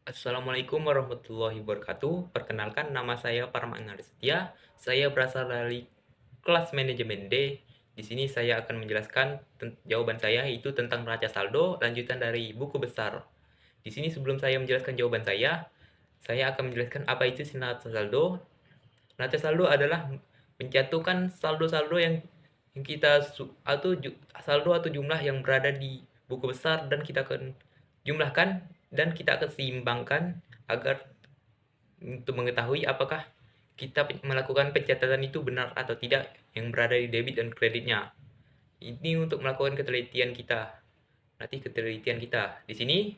Assalamualaikum warahmatullahi wabarakatuh. Perkenalkan, nama saya Parman Setia. Saya berasal dari kelas manajemen D. Di sini saya akan menjelaskan jawaban saya yaitu tentang neraca saldo lanjutan dari buku besar. Di sini sebelum saya menjelaskan jawaban saya akan menjelaskan apa itu neraca saldo. Neraca saldo adalah mencantumkan saldo-saldo yang kita saldo atau jumlah yang berada di buku besar dan kita akan jumlahkan dan kita akan seimbangkan agar untuk mengetahui apakah kita melakukan pencatatan itu benar atau tidak yang berada di debit dan kreditnya. Ini untuk melakukan ketelitian kita. Nanti ketelitian kita. Di sini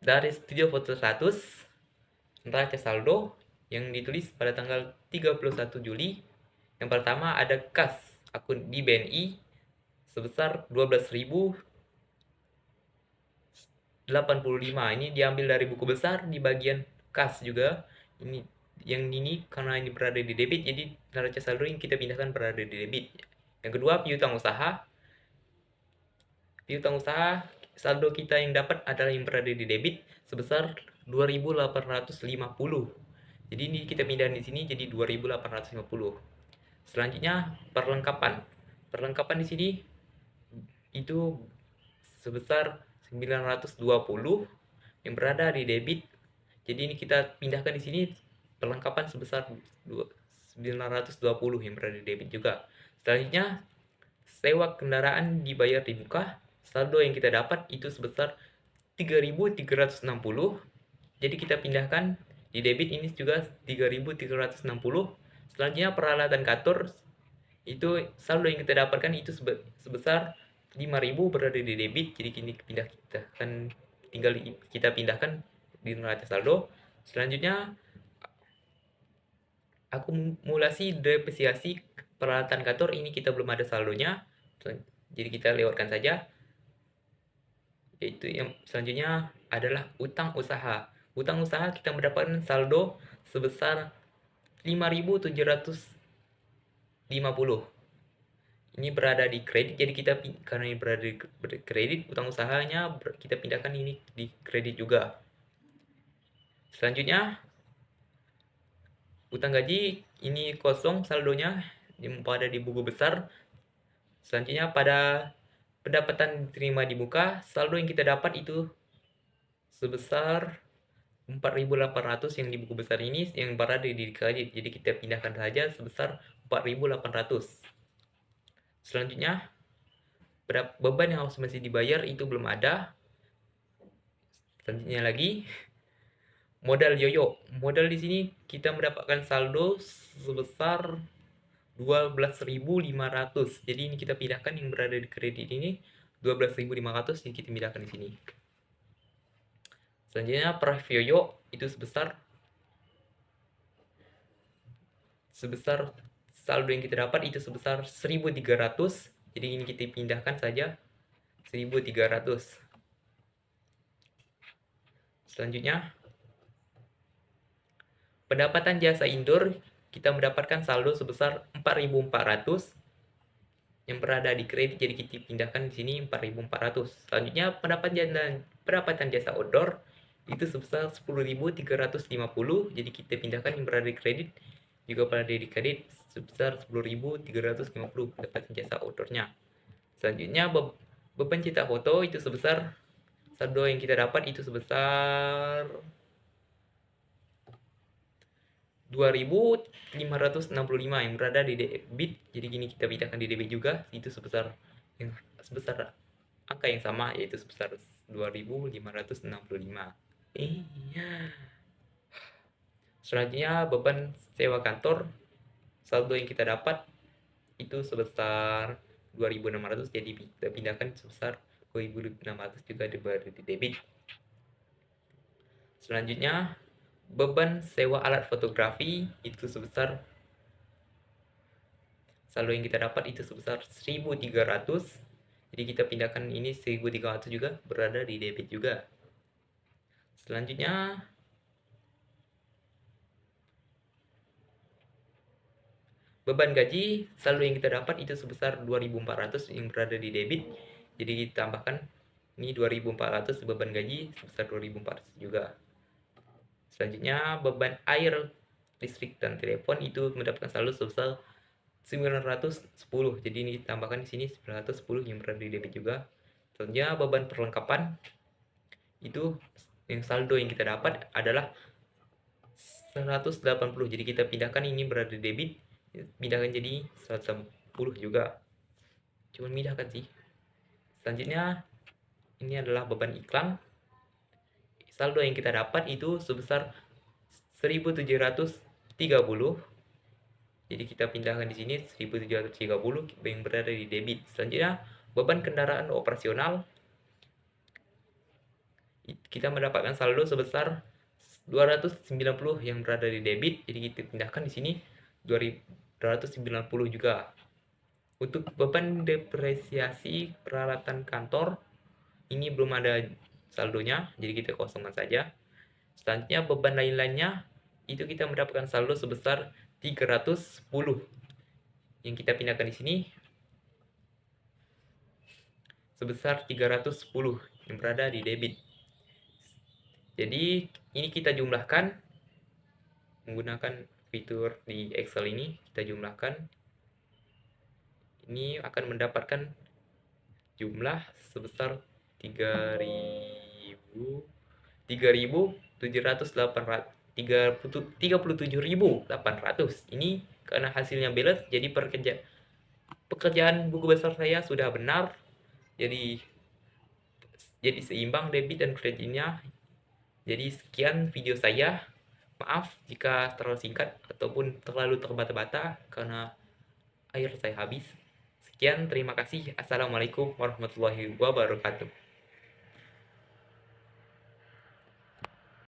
dari Studio Foto 100 neraca saldo yang ditulis pada tanggal 31 Juli. Yang pertama ada kas akun di BNI sebesar 12.085. Ini diambil dari buku besar di bagian kas juga. Ini karena ini berada di debit, jadi neraca saldo yang kita pindahkan berada di debit. Yang kedua, piutang usaha. Piutang usaha saldo kita yang dapat adalah yang berada di debit sebesar 2.850. Jadi ini kita pindahin di sini jadi 2.850. Selanjutnya perlengkapan. Perlengkapan di sini itu sebesar 920 yang berada di debit. Jadi ini kita pindahkan di sini perlengkapan sebesar 920 yang berada di debit juga. Selanjutnya sewa kendaraan dibayar di muka. Saldo yang kita dapat itu sebesar 3.360. Jadi kita pindahkan di debit ini juga 3.360. Selanjutnya peralatan kantor itu saldo yang kita dapatkan itu sebesar 5.000 berada di debit. Jadi kini tinggal kita pindahkan di neraca saldo. Selanjutnya akumulasi depresiasi peralatan kantor ini kita belum ada saldonya. Jadi kita lewatkan saja. Yaitu yang selanjutnya adalah utang usaha. Utang usaha kita mendapatkan saldo sebesar 5.750. Ini berada di kredit, jadi karena ini berada di kredit, utang usahanya kita pindahkan ini di kredit juga. Selanjutnya utang gaji ini kosong saldonya yang pada di buku besar. Selanjutnya pada pendapatan diterima di muka, saldo yang kita dapat itu sebesar 4.800 yang di buku besar ini yang berada di kredit. Jadi kita pindahkan saja sebesar 4.800. Selanjutnya beban yang harus masih dibayar itu belum ada. Selanjutnya lagi modal yoyo. Modal di sini kita mendapatkan saldo sebesar 12.500. Jadi ini kita pindahkan yang berada di kredit ini 12.500 yang kita pindahkan di sini. Selanjutnya yoyo itu sebesar saldo yang kita dapat itu sebesar 1.300. Jadi ini kita pindahkan saja 1.300. Selanjutnya pendapatan jasa indoor kita mendapatkan saldo sebesar 4.400 yang berada di kredit, jadi kita pindahkan di sini 4.400. Selanjutnya pendapatan jasa outdoor itu sebesar 10.350, jadi kita pindahkan yang berada di kredit juga berada di kredit sebesar 10.350 pendapatan jasa outdoornya. Selanjutnya beban cetak foto itu sebesar saldo yang kita dapat itu sebesar 2.565 yang berada di debit. Jadi gini kita pindahkan di debit juga itu sebesar angka yang sama yaitu sebesar 2.565. Selanjutnya beban sewa kantor, saldo yang kita dapat itu sebesar 2.600, jadi kita pindahkan sebesar 2.600 juga berada di debit. Selanjutnya beban sewa alat fotografi itu sebesar saldo yang kita dapat itu sebesar 1.300. Jadi kita pindahkan ini 1.300 juga berada di debit juga. Selanjutnya beban gaji saldo yang kita dapat itu sebesar 2.400 yang berada di debit. Jadi ditambahkan Ini 2.400 beban gaji sebesar 2.400 juga. Selanjutnya beban air, listrik, dan telepon itu mendapatkan saldo sebesar 910. Jadi ini ditambahkan di sini 910 yang berada di debit juga. Selanjutnya beban perlengkapan itu yang saldo yang kita dapat adalah 180. Jadi kita pindahkan ini berada di debit, pindahkan jadi 180 juga. Cuman pindahkan sih. Selanjutnya ini adalah beban iklan. Saldo yang kita dapat itu sebesar 1730. Jadi kita pindahkan di sini 1730 yang berada di debit. Selanjutnya beban kendaraan operasional kita mendapatkan saldo sebesar 290 yang berada di debit. Jadi kita pindahkan di sini 290 juga. Untuk beban depresiasi peralatan kantor ini belum ada saldonya, jadi kita kosongkan saja. Selanjutnya beban lain-lainnya itu kita mendapatkan saldo sebesar 310 yang kita pindahkan di sini sebesar 310 yang berada di debit. Jadi ini kita jumlahkan menggunakan fitur di Excel ini, kita jumlahkan. Ini akan mendapatkan jumlah sebesar 37.800. Ini karena hasilnya balance, jadi pekerjaan buku besar saya sudah benar. Jadi seimbang debit dan kreditnya. Jadi sekian video saya. Maaf jika terlalu singkat ataupun terlalu terbata-bata karena air saya habis. Sekian, terima kasih. Assalamualaikum warahmatullahi wabarakatuh.